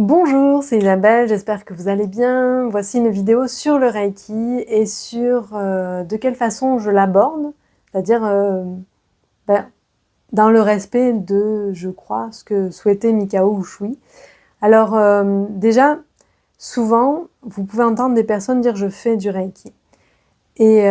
Bonjour, c'est Isabelle, j'espère que vous allez bien. Voici une vidéo sur le Reiki et sur de quelle façon je l'aborde, c'est-à-dire dans le respect de, je crois, ce que souhaitait Mikao Ushui. Alors déjà, souvent, vous pouvez entendre des personnes dire « je fais du Reiki ». Et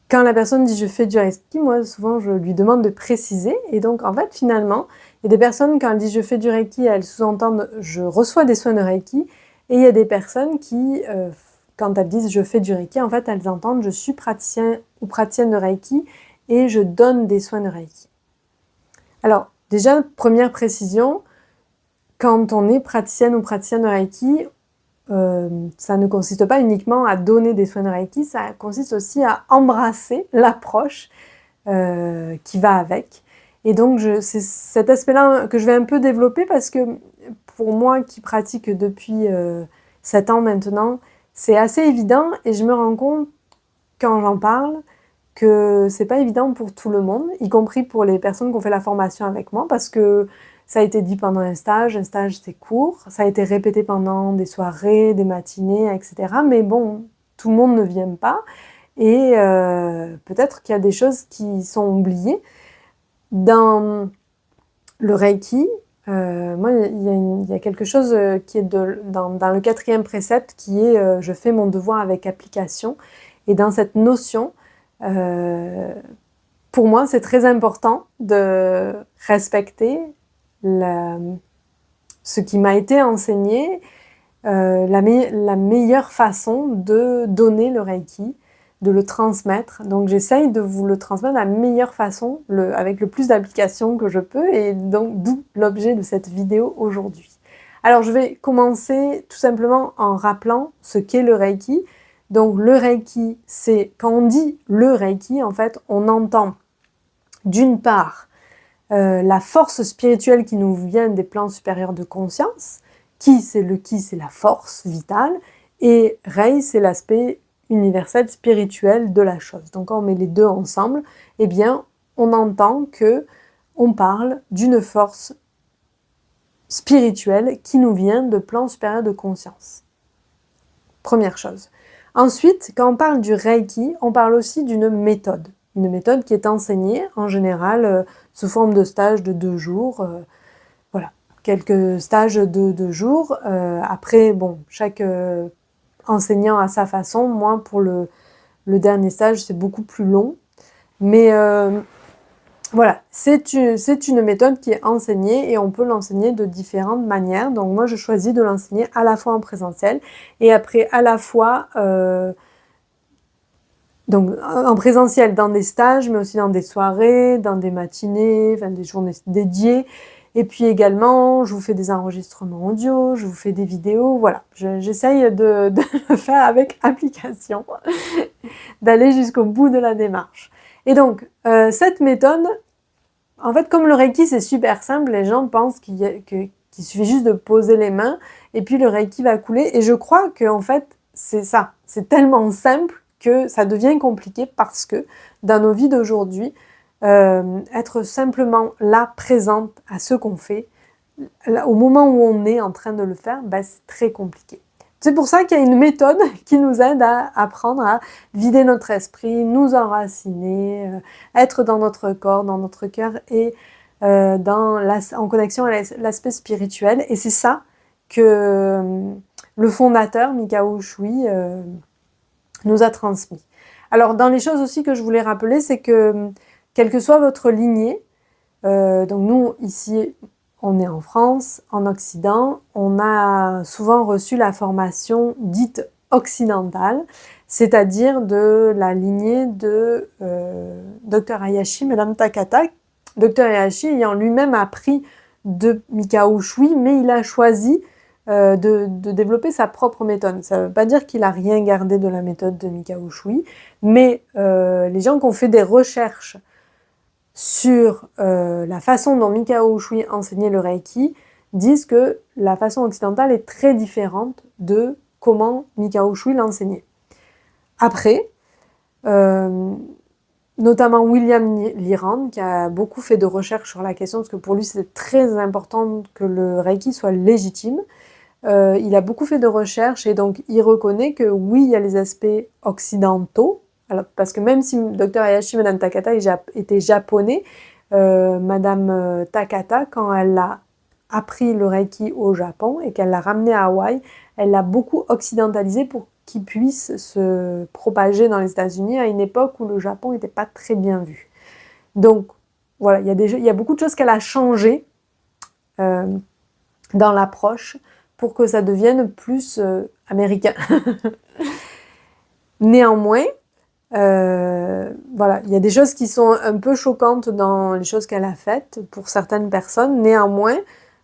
quand la personne dit « je fais du Reiki », moi, souvent, je lui demande de préciser. Et donc, en fait, finalement, il y a des personnes, quand elles disent « je fais du Reiki », elles sous-entendent « je reçois des soins de Reiki ». Et il y a des personnes qui, quand elles disent « je fais du Reiki », en fait, elles entendent « je suis praticien ou praticienne de Reiki et je donne des soins de Reiki ». Alors, déjà, première précision, quand on est praticienne ou praticien de Reiki, ça ne consiste pas uniquement à donner des soins de Reiki, ça consiste aussi à embrasser l'approche qui va avec. Et donc, c'est cet aspect-là que je vais un peu développer parce que pour moi qui pratique depuis 7 ans maintenant, c'est assez évident et je me rends compte quand j'en parle que c'est pas évident pour tout le monde, y compris pour les personnes qui ont fait la formation avec moi, parce que ça a été dit pendant un stage c'est court, ça a été répété pendant des soirées, des matinées, etc. Mais bon, tout le monde ne vient pas, et peut-être qu'il y a des choses qui sont oubliées. Dans le Reiki, moi, il y a quelque chose qui est dans le 4e précepte qui est je fais mon devoir avec application. Et dans cette notion, pour moi, c'est très important de respecter ce qui m'a été enseigné, la meilleure façon de donner le Reiki, de le transmettre. Donc j'essaye de vous le transmettre de la meilleure façon, avec le plus d'applications que je peux, et donc d'où l'objet de cette vidéo aujourd'hui. Alors je vais commencer tout simplement en rappelant ce qu'est le Reiki. Donc le Reiki, c'est quand on dit le Reiki, en fait, on entend d'une part la force spirituelle qui nous vient des plans supérieurs de conscience. Ki, c'est la force vitale, et Rei, c'est l'aspect universel spirituel de la chose. Donc quand on met les deux ensemble, eh bien, on entend que on parle d'une force spirituelle qui nous vient de plans supérieurs de conscience. Première chose. Ensuite, quand on parle du Reiki, on parle aussi d'une méthode. Une méthode qui est enseignée, en général, sous forme de stage de 2 jours. Voilà, quelques stages de 2 jours. Après, bon, chaque enseignant a sa façon. Moi, pour le dernier stage, c'est beaucoup plus long. Mais voilà, c'est une méthode qui est enseignée et on peut l'enseigner de différentes manières. Donc moi, je choisis de l'enseigner à la fois en présentiel et après à la fois donc en présentiel dans des stages, mais aussi dans des soirées, dans des matinées, enfin des journées dédiées. Et puis également, je vous fais des enregistrements audio, je vous fais des vidéos, voilà. J'essaye de le faire avec application, d'aller jusqu'au bout de la démarche. Et donc, cette méthode, en fait, comme le Reiki, c'est super simple, les gens pensent qu'il suffit juste de poser les mains et puis le Reiki va couler. Et je crois que en fait, c'est ça. C'est tellement simple que ça devient compliqué parce que dans nos vies d'aujourd'hui, être simplement là, présente à ce qu'on fait, là, au moment où on est en train de le faire, ben, c'est très compliqué. C'est pour ça qu'il y a une méthode qui nous aide à apprendre à vider notre esprit, nous enraciner, être dans notre corps, dans notre cœur et en connexion à l'aspect spirituel. Et c'est ça que le fondateur, Mikao Ushui, nous a transmis. Alors, dans les choses aussi que je voulais rappeler, c'est que, quelle que soit votre lignée, donc nous, ici, on est en France, en Occident, on a souvent reçu la formation dite occidentale, c'est-à-dire de la lignée de Dr Hayashi, Madame Takata, Dr Hayashi ayant lui-même appris de Mikao Ushui, mais il a choisi de développer sa propre méthode. Ça ne veut pas dire qu'il n'a rien gardé de la méthode de Mikao Ushui, mais les gens qui ont fait des recherches sur la façon dont Mikao Ushui enseignait le Reiki disent que la façon occidentale est très différente de comment Mikao Ushui l'enseignait. Après, notamment William Lirand, qui a beaucoup fait de recherches sur la question, parce que pour lui, c'est très important que le Reiki soit légitime. Il a beaucoup fait de recherches et donc il reconnaît que oui, il y a les aspects occidentaux, alors, parce que même si Dr Hayashi, Madame Takata était japonais, Madame Takata, quand elle a appris le Reiki au Japon et qu'elle l'a ramené à Hawaï, elle l'a beaucoup occidentalisé pour qu'il puisse se propager dans les États-Unis à une époque où le Japon n'était pas très bien vu. Donc voilà, il y a beaucoup de choses qu'elle a changées dans l'approche pour que ça devienne plus américain. Néanmoins, voilà, il y a des choses qui sont un peu choquantes dans les choses qu'elle a faites pour certaines personnes. Néanmoins,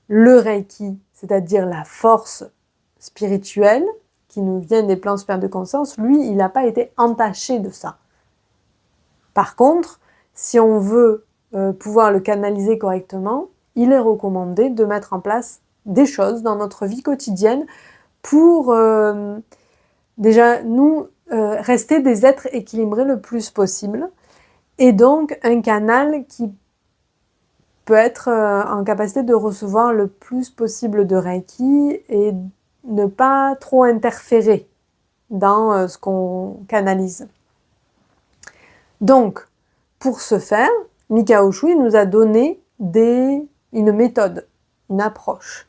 le Reiki, c'est-à-dire la force spirituelle qui nous vient des plans supérieurs de conscience, lui, il n'a pas été entaché de ça. Par contre, si on veut pouvoir le canaliser correctement, il est recommandé de mettre en place des choses dans notre vie quotidienne pour déjà nous rester des êtres équilibrés le plus possible et donc un canal qui peut être en capacité de recevoir le plus possible de Reiki et ne pas trop interférer dans ce qu'on canalise. Donc, pour ce faire, Mikao Usui nous a donné une méthode, une approche.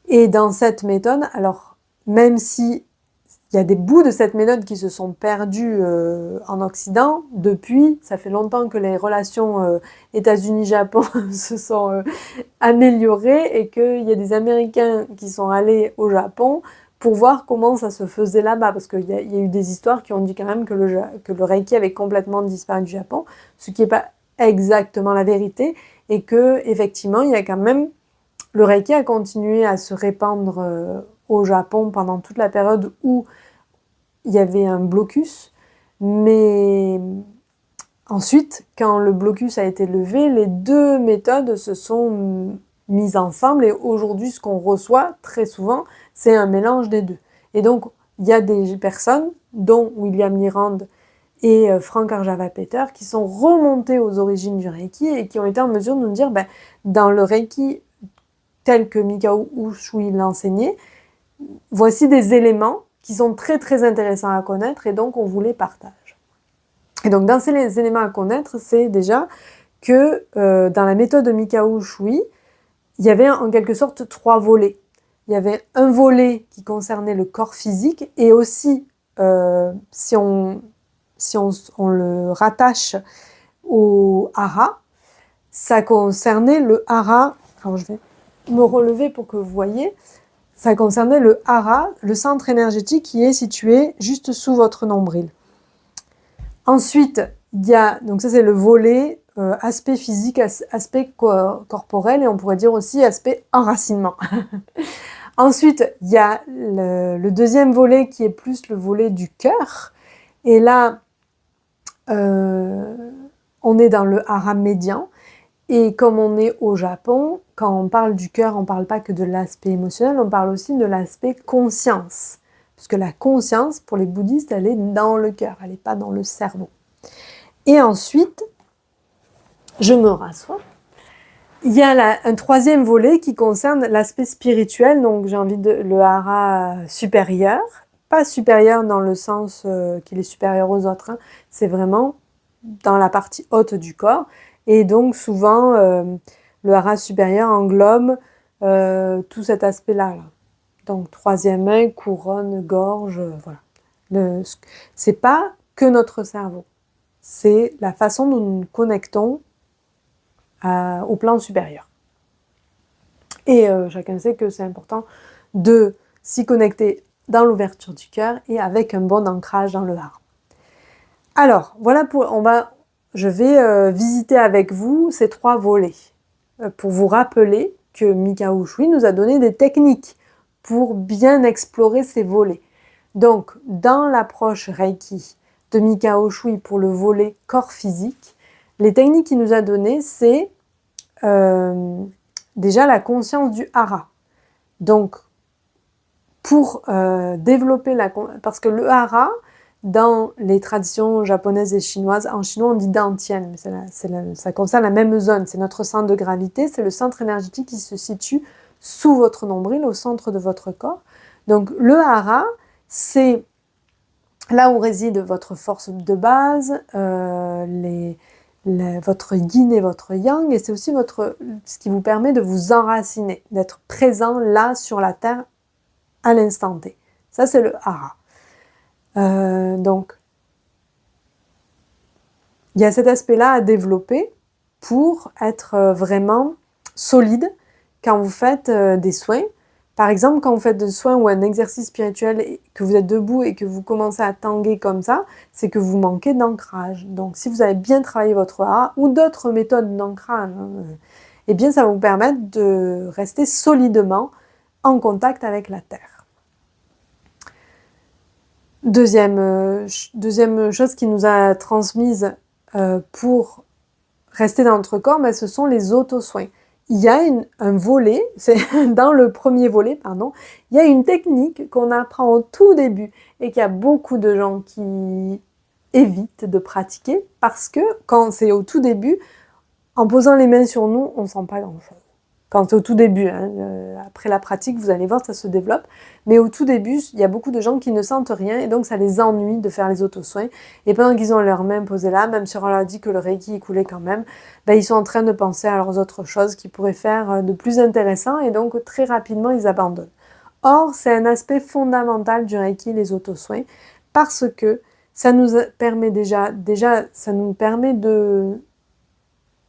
Et dans cette méthode, alors même si il y a des bouts de cette méthode qui se sont perdus en Occident, depuis, ça fait longtemps que les relations États-Unis-Japon se sont améliorées et qu'il y a des Américains qui sont allés au Japon pour voir comment ça se faisait là-bas, parce qu'il y a eu des histoires qui ont dit quand même que le Reiki avait complètement disparu du Japon, ce qui n'est pas exactement la vérité, et que effectivement, il y a quand même le Reiki a continué à se répandre au Japon pendant toute la période où il y avait un blocus, mais ensuite, quand le blocus a été levé, les deux méthodes se sont mises ensemble et aujourd'hui, ce qu'on reçoit très souvent, c'est un mélange des deux. Et donc, il y a des personnes, dont William Lirand et Frank Arjava-Peter, qui sont remontés aux origines du Reiki et qui ont été en mesure de nous dire, dans le Reiki tel que Mikao Usui l'enseignait, voici des éléments qui sont très très intéressants à connaître et donc on vous les partage. Et donc dans ces éléments à connaître, c'est déjà que dans la méthode de Mikao Usui, il y avait en quelque sorte 3 volets. Il y avait un volet qui concernait le corps physique et aussi, si on le rattache au hara, ça concernait le hara. Alors je vais me relever pour que vous voyez. Ça concernait le hara, le centre énergétique qui est situé juste sous votre nombril. Ensuite, il y a, donc ça c'est le volet aspect physique, aspect corporel et on pourrait dire aussi aspect enracinement. Ensuite, il y a le deuxième volet qui est plus le volet du cœur. Et là, on est dans le hara médian. Et comme on est au Japon, quand on parle du cœur, on ne parle pas que de l'aspect émotionnel, on parle aussi de l'aspect conscience. Parce que la conscience, pour les bouddhistes, elle est dans le cœur, elle n'est pas dans le cerveau. Et ensuite, je me rassois. Il y a un troisième volet qui concerne l'aspect spirituel, donc j'ai envie de le hara supérieur. Pas supérieur dans le sens qu'il est supérieur aux autres, hein. C'est vraiment dans la partie haute du corps. Et donc souvent, le hara supérieur englobe tout cet aspect-là. Là. Donc troisième œil, couronne, gorge, voilà. C'est pas que notre cerveau. C'est la façon dont nous nous connectons au plan supérieur. Et chacun sait que c'est important de s'y connecter dans l'ouverture du cœur et avec un bon ancrage dans le hara. Alors, voilà je vais visiter avec vous ces 3 volets pour vous rappeler que Mikao Usui nous a donné des techniques pour bien explorer ces volets. Donc, dans l'approche Reiki de Mikao Usui pour le volet corps physique, les techniques qu'il nous a données, c'est déjà la conscience du hara. Donc, pour développer parce que le hara, dans les traditions japonaises et chinoises. En chinois, on dit dantian, mais ça concerne la même zone. C'est notre centre de gravité, c'est le centre énergétique qui se situe sous votre nombril, au centre de votre corps. Donc le hara, c'est là où réside votre force de base, votre yin et votre yang, et c'est aussi ce qui vous permet de vous enraciner, d'être présent là sur la terre à l'instant T. Ça, c'est le hara. Donc, il y a cet aspect-là à développer pour être vraiment solide quand vous faites des soins. Par exemple, quand vous faites des soins ou un exercice spirituel et que vous êtes debout et que vous commencez à tanguer comme ça, c'est que vous manquez d'ancrage. Donc, si vous avez bien travaillé votre hara ou d'autres méthodes d'ancrage, eh bien, ça va vous permettre de rester solidement en contact avec la terre. Deuxième chose qui nous a transmise pour rester dans notre corps, mais ce sont les auto-soins. Il y a un volet, c'est dans le premier volet, pardon, il y a une technique qu'on apprend au tout début et qu'il y a beaucoup de gens qui évitent de pratiquer parce que quand c'est au tout début, en posant les mains sur nous, on ne sent pas grand-chose. Quand c'est au tout début, après la pratique, vous allez voir, ça se développe. Mais au tout début, il y a beaucoup de gens qui ne sentent rien et donc ça les ennuie de faire les auto-soins. Et pendant qu'ils ont leurs mains posées là, même si on leur a dit que le Reiki est coulé quand même, ils sont en train de penser à leurs autres choses qu'ils pourraient faire de plus intéressant et donc très rapidement, ils abandonnent. Or, c'est un aspect fondamental du Reiki, les auto-soins, parce que ça nous permet déjà ça nous permet de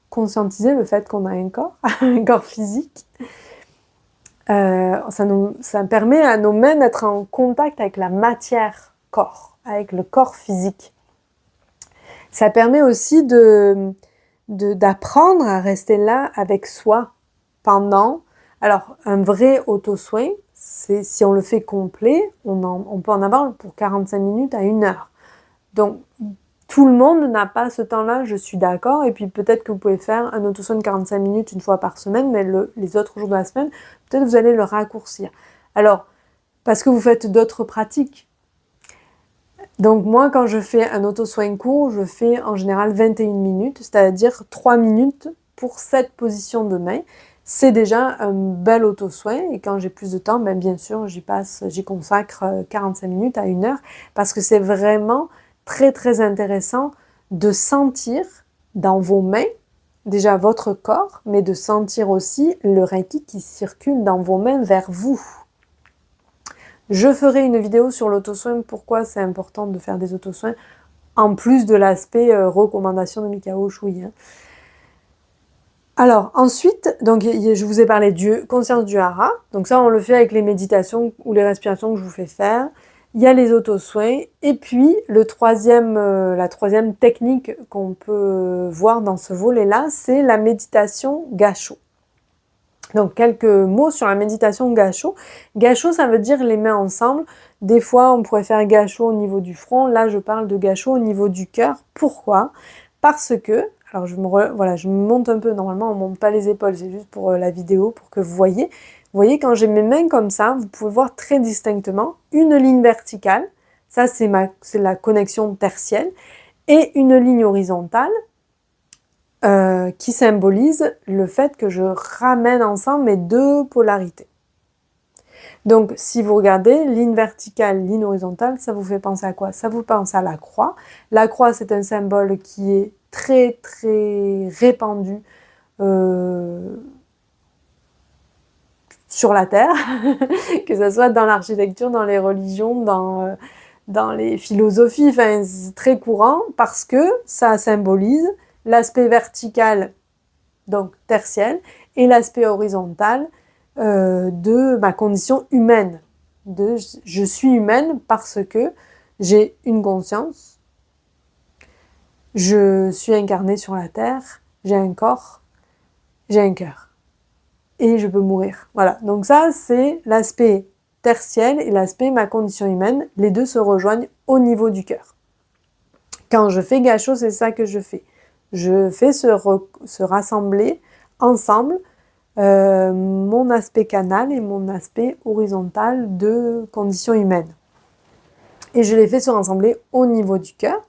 conscientiser le fait qu'on a un corps, un corps physique. Ça permet à nos mains d'être en contact avec la matière corps, avec le corps physique. Ça permet aussi d'apprendre à rester là avec soi pendant... Alors, un vrai auto-soin, si on le fait complet, on peut en avoir pour 45 minutes à 1 heure. Donc, tout le monde n'a pas ce temps-là, je suis d'accord, et puis peut-être que vous pouvez faire un auto-soin de 45 minutes une fois par semaine, mais les autres jours de la semaine, peut-être que vous allez le raccourcir. Alors, parce que vous faites d'autres pratiques. Donc moi, quand je fais un auto-soin court, je fais en général 21 minutes, c'est-à-dire 3 minutes pour 7 positions de main. C'est déjà un bel auto-soin, et quand j'ai plus de temps, bien sûr, j'y consacre 45 minutes à 1 heure, parce que c'est vraiment très très intéressant de sentir dans vos mains, déjà votre corps, mais de sentir aussi le Reiki qui circule dans vos mains vers vous. Je ferai une vidéo sur l'auto-soin, pourquoi c'est important de faire des auto-soins, en plus de l'aspect recommandation de Mikao Usui. Alors ensuite, donc, je vous ai parlé de conscience du hara, donc ça on le fait avec les méditations ou les respirations que je vous fais faire. Il y a les auto-soins, et puis la troisième technique qu'on peut voir dans ce volet-là, c'est la méditation Gassho. Donc quelques mots sur la méditation Gassho. Gassho, ça veut dire les mains ensemble. Des fois, on pourrait faire Gassho au niveau du front. Là, je parle de Gassho au niveau du cœur. Pourquoi? Parce que, alors je me monte un peu, normalement on ne monte pas les épaules, c'est juste pour la vidéo, pour que vous voyez. Vous voyez, quand j'ai mes mains comme ça, vous pouvez voir très distinctement une ligne verticale, ça c'est la connexion tertielle, et une ligne horizontale qui symbolise le fait que je ramène ensemble mes deux polarités. Donc si vous regardez, ligne verticale, ligne horizontale, ça vous fait penser à quoi? Ça vous pense à la croix. La croix, c'est un symbole qui est très très répandu sur la Terre, que ce soit dans l'architecture, dans les religions, dans les philosophies, enfin, c'est très courant parce que ça symbolise l'aspect vertical, donc tertiel, et l'aspect horizontal de ma condition humaine. Je suis humaine parce que j'ai une conscience, je suis incarnée sur la Terre, j'ai un corps, j'ai un cœur. Et je peux mourir. Voilà, donc ça c'est l'aspect tertiel et l'aspect ma condition humaine, les deux se rejoignent au niveau du cœur. Quand je fais Gassho, c'est ça que je fais. Je fais se rassembler ensemble mon aspect canal et mon aspect horizontal de condition humaine. Et je les fais se rassembler au niveau du cœur.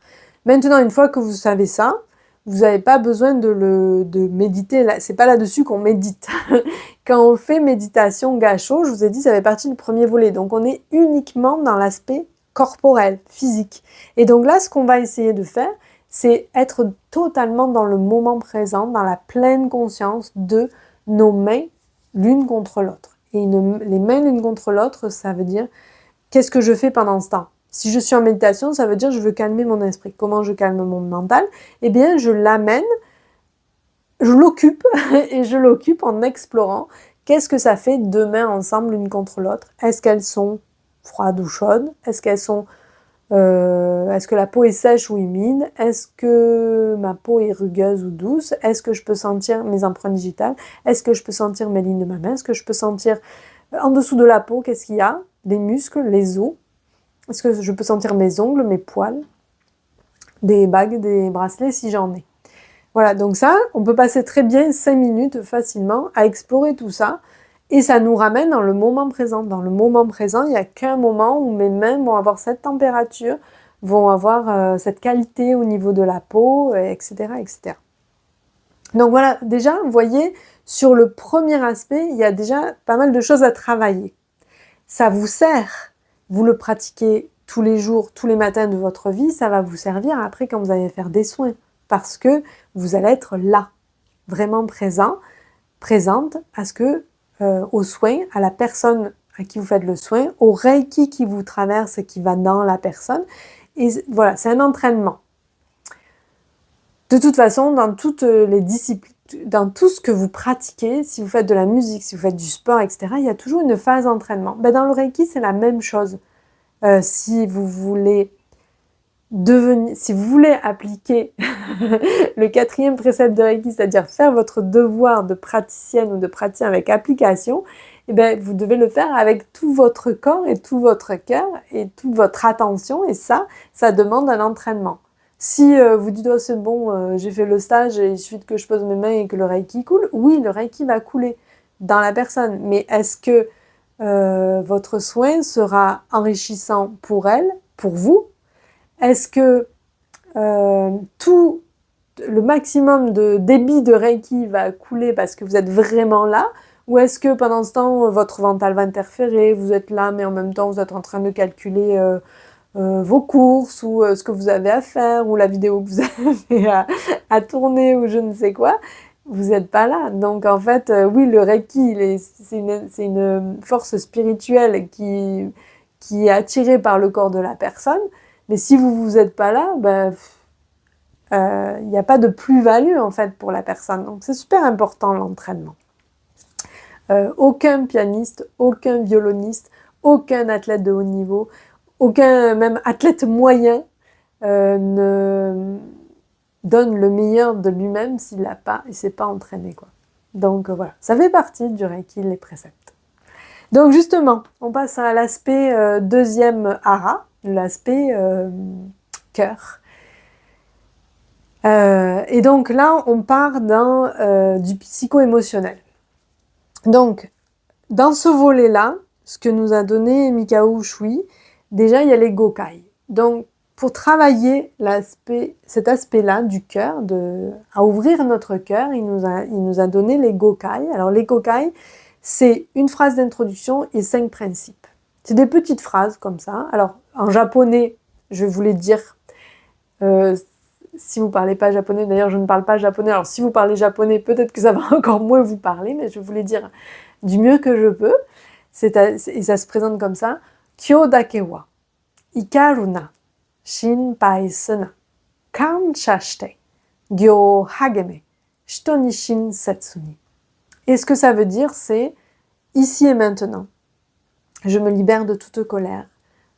Maintenant, une fois que vous savez ça, vous n'avez pas besoin de méditer. C'est pas là-dessus qu'on médite. Quand on fait méditation Gassho, je vous ai dit, ça fait partie du premier volet. Donc, on est uniquement dans l'aspect corporel, physique. Et donc là, ce qu'on va essayer de faire, c'est être totalement dans le moment présent, dans la pleine conscience de nos mains l'une contre l'autre. Et les mains l'une contre l'autre, ça veut dire, qu'est-ce que je fais pendant ce temps ? Si je suis en méditation, ça veut dire je veux calmer mon esprit. Comment je calme mon mental ? Eh bien, je l'amène, je l'occupe, et je l'occupe en explorant qu'est-ce que ça fait deux mains ensemble l'une contre l'autre. Est-ce qu'elles sont froides ou chaudes ? Est-ce que la peau est sèche ou humide ? Est-ce que ma peau est rugueuse ou douce ? Est-ce que je peux sentir mes empreintes digitales ? Est-ce que je peux sentir mes lignes de ma main ? Est-ce que je peux sentir en dessous de la peau, qu'est-ce qu'il y a ? Les muscles, les os ? Est-ce que je peux sentir mes ongles, mes poils, des bagues, des bracelets si j'en ai ? Voilà, donc ça, on peut passer très bien 5 minutes facilement à explorer tout ça et ça nous ramène dans le moment présent. Dans le moment présent, il n'y a qu'un moment où mes mains vont avoir cette température, vont avoir cette qualité au niveau de la peau, etc., etc. Donc voilà, déjà, vous voyez, sur le premier aspect, il y a déjà pas mal de choses à travailler. Ça vous sert. Vous le pratiquez tous les jours, tous les matins de votre vie, ça va vous servir après quand vous allez faire des soins. Parce que vous allez être là, vraiment présente aux soins, à la personne à qui vous faites le soin, au Reiki qui vous traverse et qui va dans la personne. Et voilà, c'est un entraînement. De toute façon, dans toutes les disciplines, dans tout ce que vous pratiquez, si vous faites de la musique, si vous faites du sport, etc., il y a toujours une phase d'entraînement. Dans le Reiki, c'est la même chose. Si vous voulez appliquer le 4e précepte de Reiki, c'est-à-dire faire votre devoir de praticienne ou de praticien avec application, vous devez le faire avec tout votre corps et tout votre cœur et toute votre attention, et ça demande un entraînement. Si vous dites « oh c'est bon, j'ai fait le stage et il suffit que je pose mes mains et que le Reiki coule », oui, le Reiki va couler dans la personne, mais est-ce que votre soin sera enrichissant pour elle, pour vous ? Est-ce que tout le maximum de débit de Reiki va couler parce que vous êtes vraiment là ? Ou est-ce que pendant ce temps, votre mental va interférer, vous êtes là, mais en même temps, vous êtes en train de calculer vos courses, ou ce que vous avez à faire, ou la vidéo que vous avez à tourner, ou je ne sais quoi ? Vous n'êtes pas là. Donc en fait, oui, le Reiki, c'est une force spirituelle qui est attirée par le corps de la personne. Mais si vous n'êtes pas là, il n'y a pas de plus-value en fait pour la personne. Donc c'est super important l'entraînement. Aucun pianiste, aucun violoniste, aucun athlète de haut niveau, aucun même athlète moyen ne donne le meilleur de lui-même s'il ne s'est pas entraîné, quoi. Donc voilà, ça fait partie du Reiki, les préceptes. Donc justement, on passe à l'aspect deuxième hara, l'aspect cœur. Et donc là, on part dans du psycho-émotionnel. Donc, dans ce volet-là, ce que nous a donné Mikao Usui, déjà, il y a les Gokai. Donc, pour travailler cet aspect-là du cœur, à ouvrir notre cœur, il nous a donné les Gokai. Alors, les Gokai, c'est une phrase d'introduction et 5 principes. C'est des petites phrases comme ça. Alors, en japonais, je vais vous les dire. Si vous ne parlez pas japonais, d'ailleurs je ne parle pas japonais, alors si vous parlez japonais, peut-être que ça va encore moins vous parler, mais je vais vous les dire du mieux que je peux. Et ça se présente comme ça. Kyo dake wa ikaru na shinpai suna kansha shite gyo hageme shito ni shinsetsu ni. Et ce que ça veut dire, c'est ici et maintenant. Je me libère de toute colère,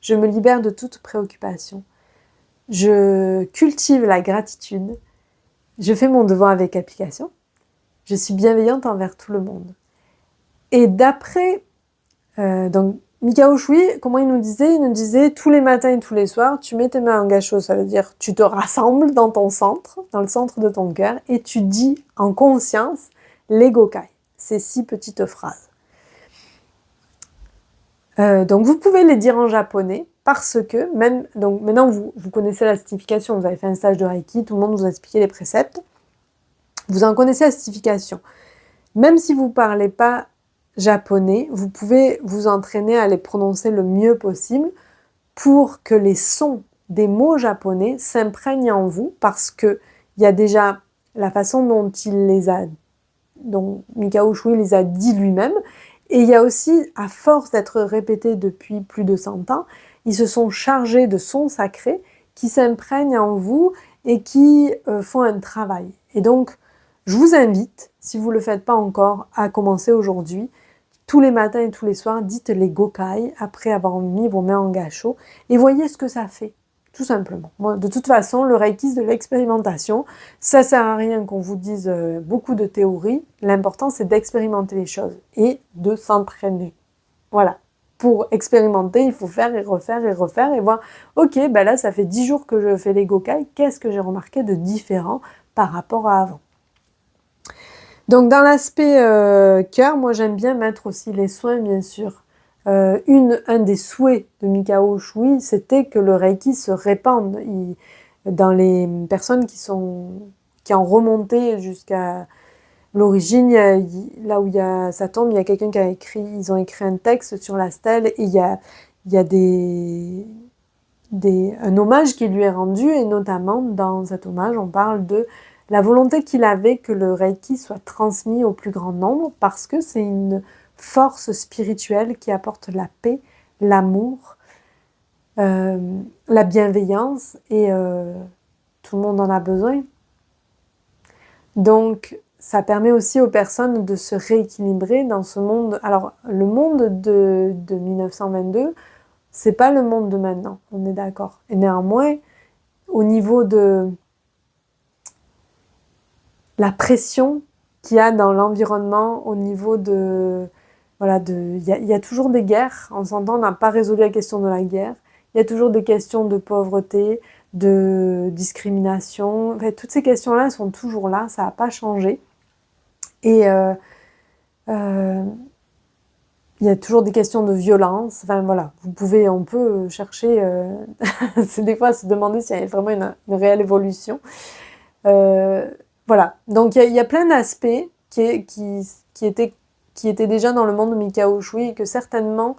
je me libère de toute préoccupation. Je cultive la gratitude, je fais mon devoir avec application, je suis bienveillante envers tout le monde. Et d'après, donc Mikao Usui, comment il nous disait tous les matins et tous les soirs, tu mets tes mains en gassho, ça veut dire tu te rassembles dans ton centre, dans le centre de ton cœur, et tu dis en conscience les Gokai, ces 6 petites phrases. Donc vous pouvez les dire en japonais, parce que même, donc maintenant vous connaissez la signification, vous avez fait un stage de Reiki, tout le monde vous a expliqué les préceptes, vous en connaissez la signification. Même si vous ne parlez pas japonais, vous pouvez vous entraîner à les prononcer le mieux possible pour que les sons des mots japonais s'imprègnent en vous, parce qu'il y a déjà la façon dont Mikao Usui les a dit lui-même, et il y a aussi, à force d'être répétés depuis plus de 100 ans, ils se sont chargés de sons sacrés qui s'imprègnent en vous et qui font un travail. Et donc, je vous invite, si vous ne le faites pas encore, à commencer aujourd'hui. Tous les matins et tous les soirs, dites les gokai après avoir mis vos mains en gassho et voyez ce que ça fait, tout simplement. Moi, de toute façon, le Reiki, c'est de l'expérimentation. Ça sert à rien qu'on vous dise beaucoup de théories. L'important, c'est d'expérimenter les choses et de s'entraîner. Voilà. Pour expérimenter, il faut faire et refaire et voir, ok, ben là, ça fait 10 jours que je fais les gokai, qu'est-ce que j'ai remarqué de différent par rapport à avant? Donc dans l'aspect cœur, moi j'aime bien mettre aussi les soins, bien sûr. Un des souhaits de Mikao Usui, c'était que le Reiki se répande dans les personnes qui ont remonté jusqu'à l'origine. Là où il y a sa tombe, il y a quelqu'un qui a écrit, ils ont écrit un texte sur la stèle et il y a un hommage qui lui est rendu, et notamment dans cet hommage, on parle de la volonté qu'il avait que le Reiki soit transmis au plus grand nombre, parce que c'est une force spirituelle qui apporte la paix, l'amour, la bienveillance, et tout le monde en a besoin. Donc, ça permet aussi aux personnes de se rééquilibrer dans ce monde. Alors, le monde de 1922, c'est pas le monde de maintenant, on est d'accord. Et néanmoins, au niveau de la pression qu'il y a dans l'environnement, au niveau de... Voilà, il y a toujours des guerres. En 100 ans, on n'a pas résolu la question de la guerre. Il y a toujours des questions de pauvreté, de discrimination. Enfin, toutes ces questions-là, elles sont toujours là, ça n'a pas changé. Et il y a toujours des questions de violence. Enfin voilà, on peut chercher, c'est des fois se demander s'il y a vraiment une réelle évolution. Voilà, donc il y a plein d'aspects qui étaient déjà dans le monde de Mikao Usui et que certainement,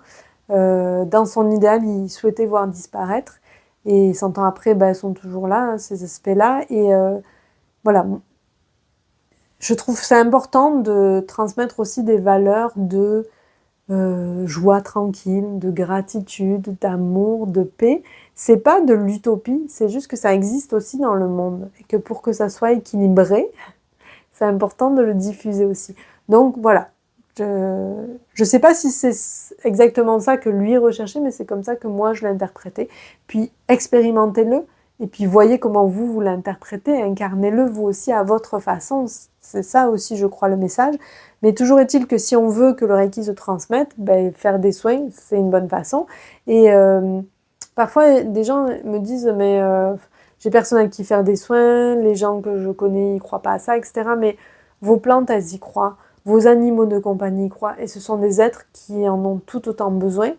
dans son idéal, il souhaitait voir disparaître. Et 100 ans après, elles sont toujours là, hein, ces aspects-là. Et voilà, je trouve ça important de transmettre aussi des valeurs de joie tranquille, de gratitude, d'amour, de paix. C'est pas de l'utopie, c'est juste que ça existe aussi dans le monde. Et que pour que ça soit équilibré, c'est important de le diffuser aussi. Donc voilà, je sais pas si c'est exactement ça que lui recherchait, mais c'est comme ça que moi je l'interprétais. Puis expérimentez-le, et puis voyez comment vous l'interprétez, incarnez-le vous aussi à votre façon. C'est ça aussi, je crois, le message. Mais toujours est-il que si on veut que le Reiki se transmette, ben, faire des soins, c'est une bonne façon. Et parfois, des gens me disent, mais j'ai personne à qui faire des soins, les gens que je connais, ils croient pas à ça, etc. Mais vos plantes, elles y croient. Vos animaux de compagnie y croient. Et ce sont des êtres qui en ont tout autant besoin.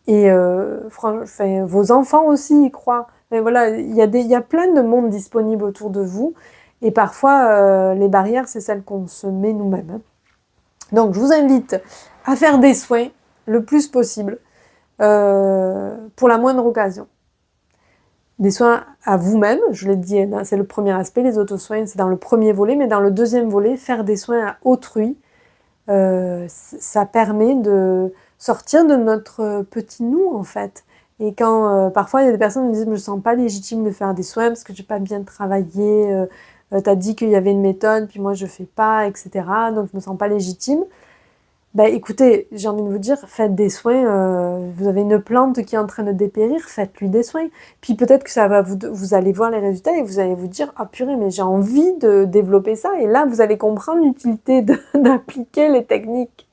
Et vos enfants aussi y croient. Mais voilà, il y a plein de mondes disponibles autour de vous. Et parfois, les barrières, c'est celles qu'on se met nous-mêmes. Hein. Donc, je vous invite à faire des soins le plus possible pour la moindre occasion. Des soins à vous-même, je l'ai dit, c'est le premier aspect. Les auto-soins, c'est dans le premier volet. Mais dans le deuxième volet, faire des soins à autrui, ça permet de sortir de notre petit nous, en fait. Et quand parfois il y a des personnes qui me disent « je me sens pas légitime de faire des soins parce que j'ai pas bien travaillé, t'as dit qu'il y avait une méthode, puis moi je fais pas, etc. Donc je me sens pas légitime. » Ben écoutez, j'ai envie de vous dire, faites des soins, vous avez une plante qui est en train de dépérir, faites-lui des soins. Puis peut-être que ça va vous allez voir les résultats et vous allez vous dire « ah purée, mais j'ai envie de développer ça ». Et là, vous allez comprendre l'utilité d'appliquer les techniques.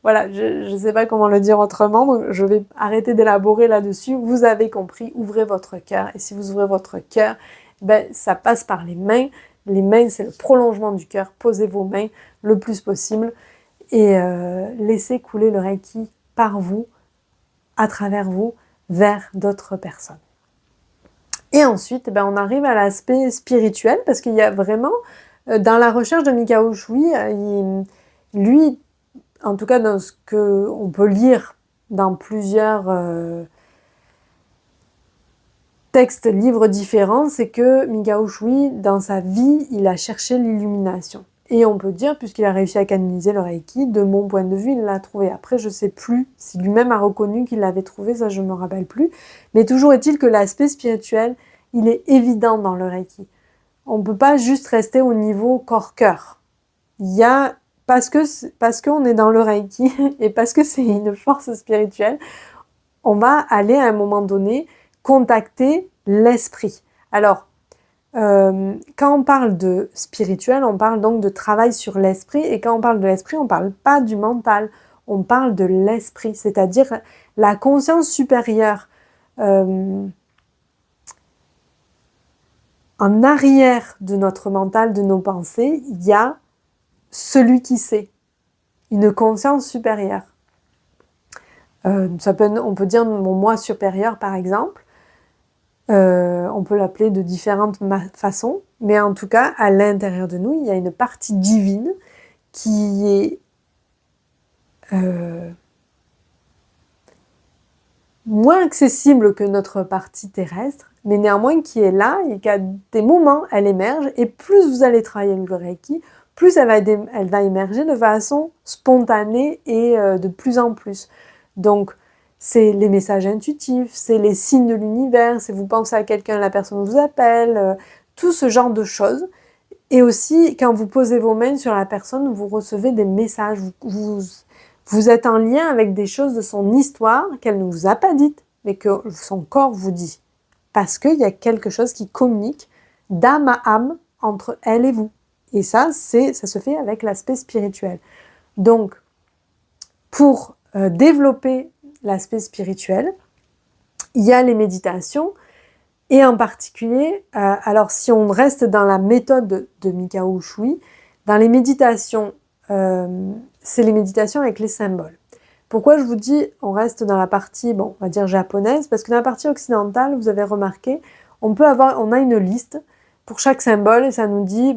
Voilà, je ne sais pas comment le dire autrement, donc je vais arrêter d'élaborer là-dessus. Vous avez compris, ouvrez votre cœur. Et si vous ouvrez votre cœur, ben, ça passe par les mains. Les mains, c'est le prolongement du cœur. Posez vos mains le plus possible et laissez couler le Reiki par vous, à travers vous, vers d'autres personnes. Et ensuite, on arrive à l'aspect spirituel, parce qu'il y a vraiment, dans la recherche de Mikao Ushui, lui, en tout cas dans ce qu'on peut lire dans plusieurs textes, livres différents, c'est que Mikao Ushui, dans sa vie, il a cherché l'illumination. Et on peut dire, puisqu'il a réussi à canaliser le Reiki, de mon point de vue, il l'a trouvé. Après, je ne sais plus si lui-même a reconnu qu'il l'avait trouvé, ça je ne me rappelle plus. Mais toujours est-il que l'aspect spirituel, il est évident dans le Reiki. On ne peut pas juste rester au niveau corps-cœur. Il y a, parce qu'on est dans le Reiki, et parce que c'est une force spirituelle, on va aller à un moment donné contacter l'esprit. Alors, quand on parle de spirituel, on parle donc de travail sur l'esprit, et quand on parle de l'esprit, on ne parle pas du mental, on parle de l'esprit, c'est-à-dire la conscience supérieure. En arrière de notre mental, de nos pensées, il y a celui qui sait, une conscience supérieure. On peut dire mon moi supérieur par exemple. On peut l'appeler de différentes façons, mais en tout cas, à l'intérieur de nous, il y a une partie divine qui est moins accessible que notre partie terrestre, mais néanmoins qui est là et qu'à des moments, elle émerge, et plus vous allez travailler le Reiki, plus elle va émerger de façon spontanée et de plus en plus. Donc, c'est les messages intuitifs, c'est les signes de l'univers, c'est vous pensez à quelqu'un, la personne vous appelle, tout ce genre de choses. Et aussi, quand vous posez vos mains sur la personne, vous recevez des messages, vous êtes en lien avec des choses de son histoire qu'elle ne vous a pas dites, mais que son corps vous dit. Parce qu'il y a quelque chose qui communique d'âme à âme entre elle et vous. Et ça se fait avec l'aspect spirituel. Donc, pour développer l'aspect spirituel, il y a les méditations, et en particulier, alors si on reste dans la méthode de Mikao Ushui, dans les méditations, c'est les méditations avec les symboles. Pourquoi je vous dis on reste dans la partie, on va dire japonaise, parce que dans la partie occidentale, vous avez remarqué, on a une liste pour chaque symbole, et ça nous dit,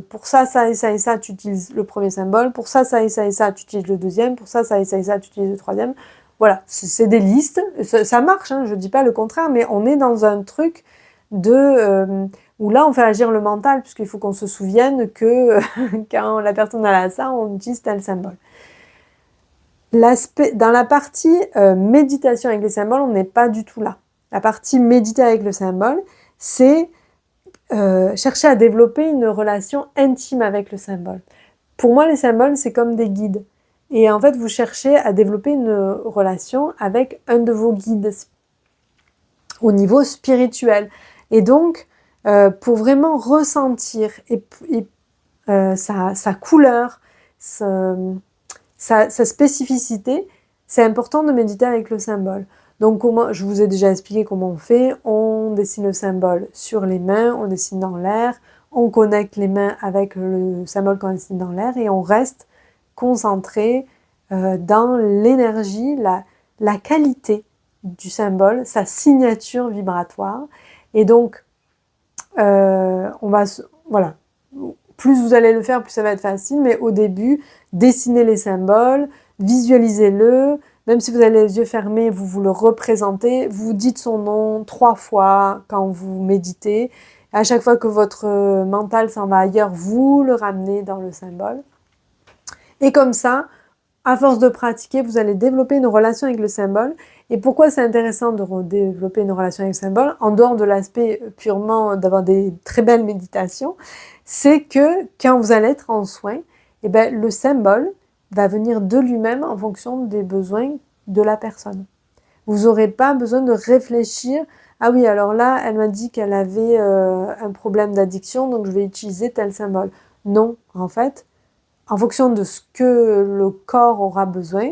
pour ça, ça et ça et ça, tu utilises le premier symbole, pour ça, ça et ça et ça, tu utilises le deuxième, pour ça, ça et ça et ça, tu utilises le troisième. Voilà, c'est des listes, ça marche, je ne dis pas le contraire, mais on est dans un truc où là on fait agir le mental, puisqu'il faut qu'on se souvienne que quand la personne a ça, on utilise tel symbole. Dans la partie méditation avec les symboles, on n'est pas du tout là. La partie méditer avec le symbole, c'est chercher à développer une relation intime avec le symbole. Pour moi, les symboles, c'est comme des guides. Et en fait, vous cherchez à développer une relation avec un de vos guides au niveau spirituel. Et donc, pour vraiment ressentir sa couleur, sa spécificité, c'est important de méditer avec le symbole. Donc, je vous ai déjà expliqué comment on fait. On dessine le symbole sur les mains, on dessine dans l'air, on connecte les mains avec le symbole qu'on dessine dans l'air, et on reste concentré dans l'énergie, la qualité du symbole, sa signature vibratoire. Et donc, voilà, plus vous allez le faire, plus ça va être facile, mais au début, dessinez les symboles, visualisez-le, même si vous avez les yeux fermés, vous le représentez, vous dites son nom 3 fois quand vous méditez. À chaque fois que votre mental s'en va ailleurs, vous le ramenez dans le symbole. Et comme ça, à force de pratiquer, vous allez développer une relation avec le symbole. Et pourquoi c'est intéressant de développer une relation avec le symbole, en dehors de l'aspect purement d'avoir des très belles méditations, c'est que quand vous allez être en soin, le symbole va venir de lui-même en fonction des besoins de la personne. Vous n'aurez pas besoin de réfléchir « Ah oui, alors là, elle m'a dit qu'elle avait un problème d'addiction, donc je vais utiliser tel symbole. » Non, en fait, en fonction de ce que le corps aura besoin,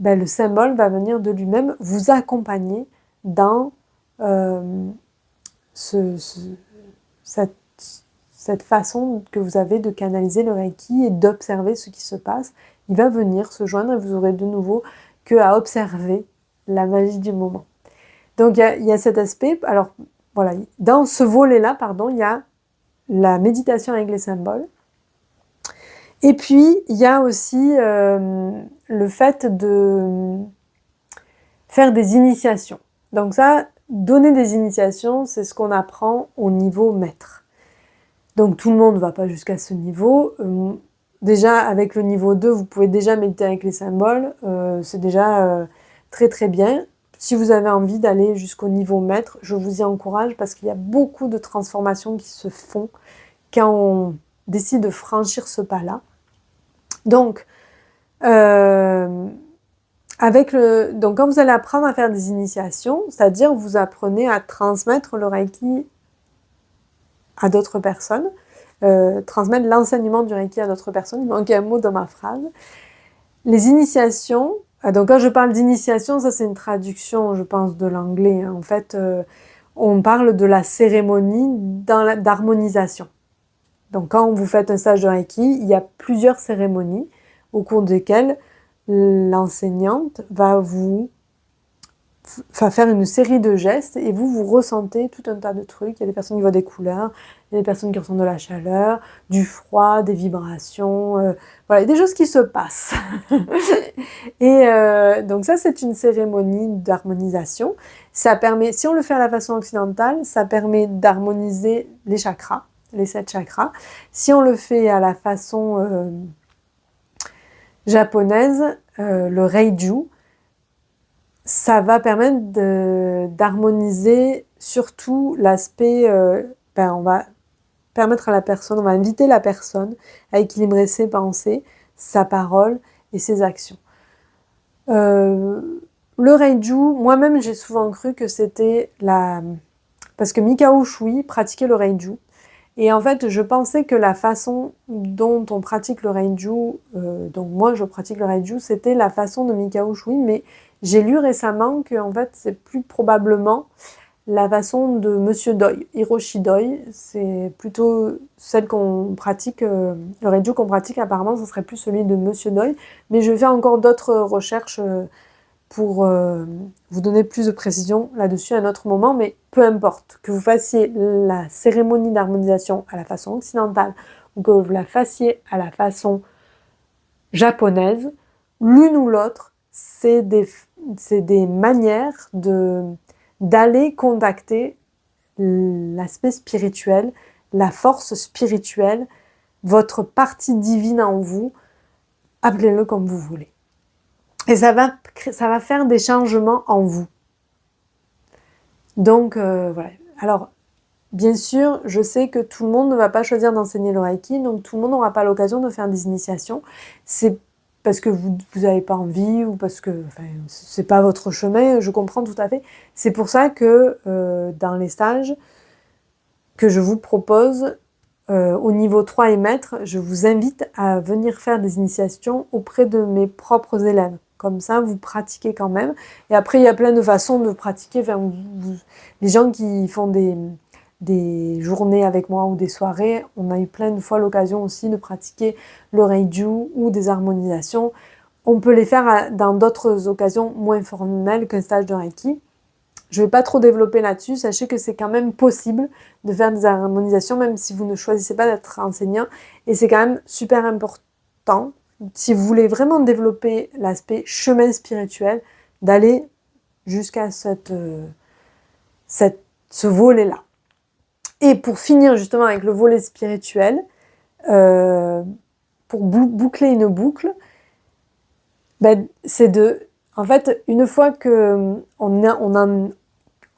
le symbole va venir de lui-même vous accompagner dans cette façon que vous avez de canaliser le Reiki et d'observer ce qui se passe. Il va venir se joindre et vous aurez de nouveau qu'à observer la magie du moment. Donc il y a cet aspect. Alors voilà, dans ce volet-là, pardon, il y a la méditation avec les symboles. Et puis, il y a aussi le fait de faire des initiations. Donc ça, donner des initiations, c'est ce qu'on apprend au niveau maître. Donc tout le monde ne va pas jusqu'à ce niveau. Déjà, avec le niveau 2, vous pouvez déjà méditer avec les symboles. C'est déjà très très bien. Si vous avez envie d'aller jusqu'au niveau maître, je vous y encourage parce qu'il y a beaucoup de transformations qui se font quand on décide de franchir ce pas-là. Donc, donc quand vous allez apprendre à faire des initiations, c'est-à-dire vous apprenez à transmettre le Reiki à d'autres personnes, transmettre l'enseignement du Reiki à d'autres personnes. Il manquait un mot dans ma phrase. Les initiations, donc quand je parle d'initiation, ça c'est une traduction, je pense, de l'anglais. En fait, on parle de la cérémonie d'harmonisation. Donc quand vous faites un stage de Reiki, il y a plusieurs cérémonies au cours desquelles l'enseignante va faire une série de gestes et vous ressentez tout un tas de trucs. Il y a des personnes qui voient des couleurs, il y a des personnes qui ressentent de la chaleur, du froid, des vibrations, voilà, des choses qui se passent. Et donc ça, c'est une cérémonie d'harmonisation. Ça permet, si on le fait à la façon occidentale, ça permet d'harmoniser les chakras, les 7 chakras. Si on le fait à la façon japonaise, le Reiju, ça va permettre d'harmoniser surtout l'aspect, on va permettre à la personne, on va inviter la personne à équilibrer ses pensées, sa parole et ses actions. Le Reiju, moi-même j'ai souvent cru que c'était parce que Mikao Usui pratiquait le Reiju. Et en fait, je pensais que la façon dont on pratique le Reiju, donc moi je pratique le Reiju, c'était la façon de Mikao Usui, mais j'ai lu récemment que en fait, c'est plus probablement la façon de Monsieur Doi, Hiroshi Doi. C'est plutôt celle qu'on pratique, le Reiju qu'on pratique apparemment, ce serait plus celui de Monsieur Doi. Mais je vais faire encore d'autres recherches pour vous donner plus de précision là-dessus à un autre moment, mais peu importe, que vous fassiez la cérémonie d'harmonisation à la façon occidentale ou que vous la fassiez à la façon japonaise, l'une ou l'autre, c'est des manières d'aller contacter l'aspect spirituel, la force spirituelle, votre partie divine en vous, appelez-le comme vous voulez. Et ça va faire des changements en vous. Donc, voilà. Alors, bien sûr, je sais que tout le monde ne va pas choisir d'enseigner le Reiki, donc tout le monde n'aura pas l'occasion de faire des initiations. C'est parce que vous n'avez pas envie ou parce que c'est pas votre chemin, je comprends tout à fait. C'est pour ça que dans les stages que je vous propose, au niveau 3 et maître, je vous invite à venir faire des initiations auprès de mes propres élèves. Comme ça, vous pratiquez quand même. Et après, il y a plein de façons de pratiquer. Les gens qui font des journées avec moi ou des soirées, on a eu plein de fois l'occasion aussi de pratiquer le Reiju ou des harmonisations. On peut les faire dans d'autres occasions moins formelles qu'un stage de Reiki. Je ne vais pas trop développer là-dessus. Sachez que c'est quand même possible de faire des harmonisations, même si vous ne choisissez pas d'être enseignant. Et c'est quand même super important, si vous voulez vraiment développer l'aspect chemin spirituel, d'aller jusqu'à ce volet-là. Et pour finir justement avec le volet spirituel, pour boucler une boucle, c'est en fait, une fois que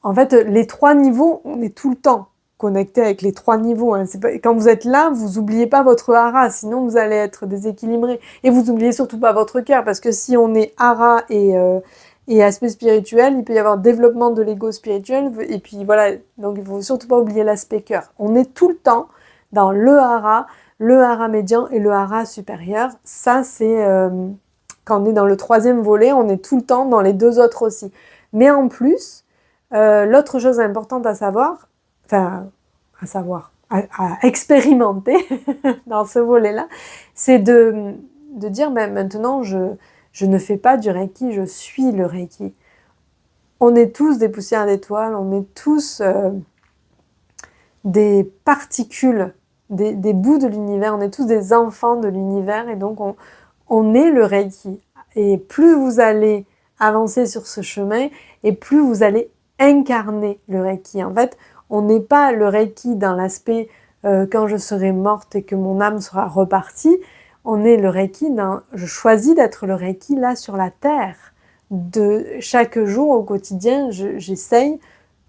en fait, les 3 niveaux, on est tout le temps connecté avec les 3 niveaux. Hein. Quand vous êtes là, vous n'oubliez pas votre hara, sinon vous allez être déséquilibré. Et vous n'oubliez surtout pas votre cœur, parce que si on est hara et aspect spirituel, il peut y avoir développement de l'ego spirituel, et puis voilà, donc il ne faut surtout pas oublier l'aspect cœur. On est tout le temps dans le hara médian et le hara supérieur. Ça, c'est quand on est dans le 3e volet, on est tout le temps dans les 2 autres aussi. Mais en plus, l'autre chose importante à savoir, à expérimenter dans ce volet-là, c'est de dire, maintenant, je ne fais pas du Reiki, je suis le Reiki. on est tous des poussières d'étoiles, on est tous des particules, des bouts de l'univers, on est tous des enfants de l'univers et donc on est le Reiki. Et plus vous allez avancer sur ce chemin et plus vous allez incarner le Reiki. En fait, on n'est pas le Reiki dans l'aspect quand je serai morte et que mon âme sera repartie. On est le Reiki dans je choisis d'être le Reiki là sur la terre. De chaque jour au quotidien, j'essaye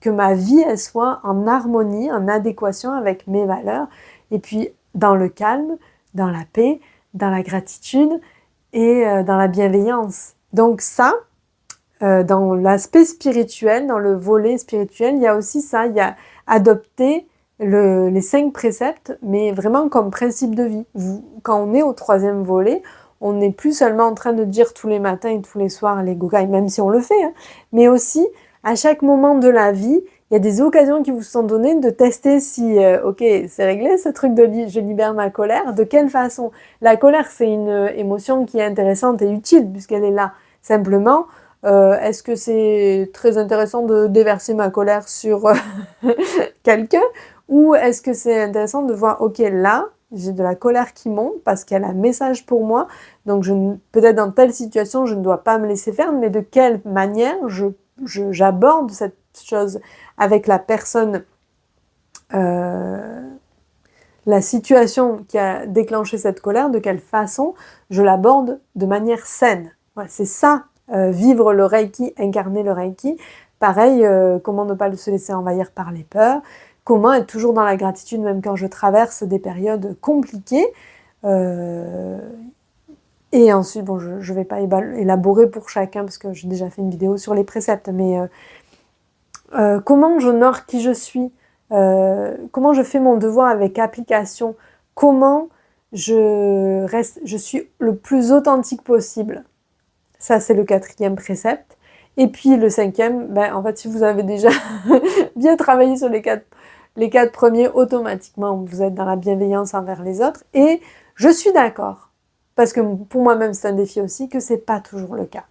que ma vie elle soit en harmonie, en adéquation avec mes valeurs et puis dans le calme, dans la paix, dans la gratitude et dans la bienveillance. Donc ça, dans l'aspect spirituel, dans le volet spirituel, il y a aussi ça, il y a adopter les 5 préceptes, mais vraiment comme principe de vie. Quand on est au 3e volet, on n'est plus seulement en train de dire tous les matins et tous les soirs les gokai, même si on le fait, hein, mais aussi à chaque moment de la vie, il y a des occasions qui vous sont données de tester si, ok, c'est réglé ce truc de je libère ma colère, de quelle façon. La colère, c'est une émotion qui est intéressante et utile puisqu'elle est là. Simplement, est-ce que c'est très intéressant de déverser ma colère sur quelqu'un ou est-ce que c'est intéressant de voir, ok, là, j'ai de la colère qui monte parce qu'elle a un message pour moi, donc peut-être dans telle situation, je ne dois pas me laisser faire, mais de quelle manière j'aborde cette chose avec la personne, la situation qui a déclenché cette colère, de quelle façon je l'aborde de manière saine. Voilà, c'est ça, vivre le Reiki, incarner le Reiki. Pareil, comment ne pas se laisser envahir par les peurs, comment être toujours dans la gratitude même quand je traverse des périodes compliquées. Et ensuite, bon, je ne vais pas élaborer pour chacun parce que j'ai déjà fait une vidéo sur les préceptes, mais comment j'honore qui je suis, comment je fais mon devoir avec application, comment je suis le plus authentique possible. Ça, c'est le 4e précepte. Et puis le 5e, ben, en fait, si vous avez déjà bien travaillé sur les 4 premiers, automatiquement, vous êtes dans la bienveillance envers les autres. Et je suis d'accord, parce que pour moi-même, c'est un défi aussi, que c'est pas toujours le cas.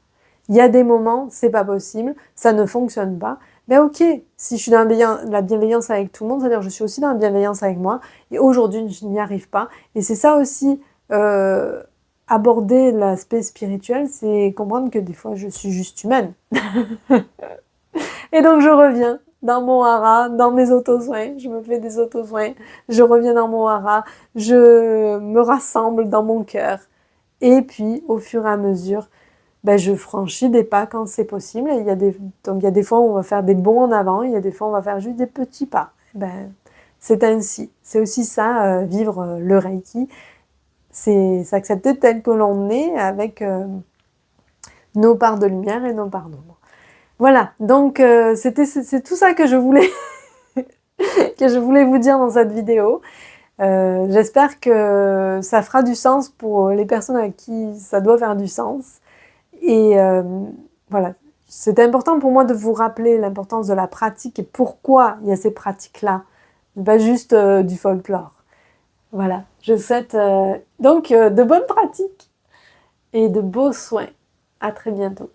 Il y a des moments, c'est pas possible, ça ne fonctionne pas. Ben ok, si je suis dans la bienveillance avec tout le monde, c'est-à-dire que je suis aussi dans la bienveillance avec moi, et aujourd'hui, je n'y arrive pas. Et c'est ça aussi, aborder l'aspect spirituel, c'est comprendre que des fois, je suis juste humaine. Et donc, je reviens dans mon hara, dans mes auto-soins, je me fais des auto-soins, je reviens dans mon hara, je me rassemble dans mon cœur. Et puis, au fur et à mesure, ben, je franchis des pas quand c'est possible. Et donc, il y a des fois où on va faire des bonds en avant, il y a des fois où on va faire juste des petits pas. Ben, c'est ainsi. C'est aussi ça, vivre le Reiki. C'est s'accepter tel que l'on est avec nos parts de lumière et nos parts d'ombre. Voilà, donc c'est tout ça que je voulais que je voulais vous dire dans cette vidéo. J'espère que ça fera du sens pour les personnes à qui ça doit faire du sens. Et voilà, c'est important pour moi de vous rappeler l'importance de la pratique et pourquoi il y a ces pratiques-là, pas juste du folklore. Voilà, je souhaite donc de bonnes pratiques et de beaux soins. À très bientôt.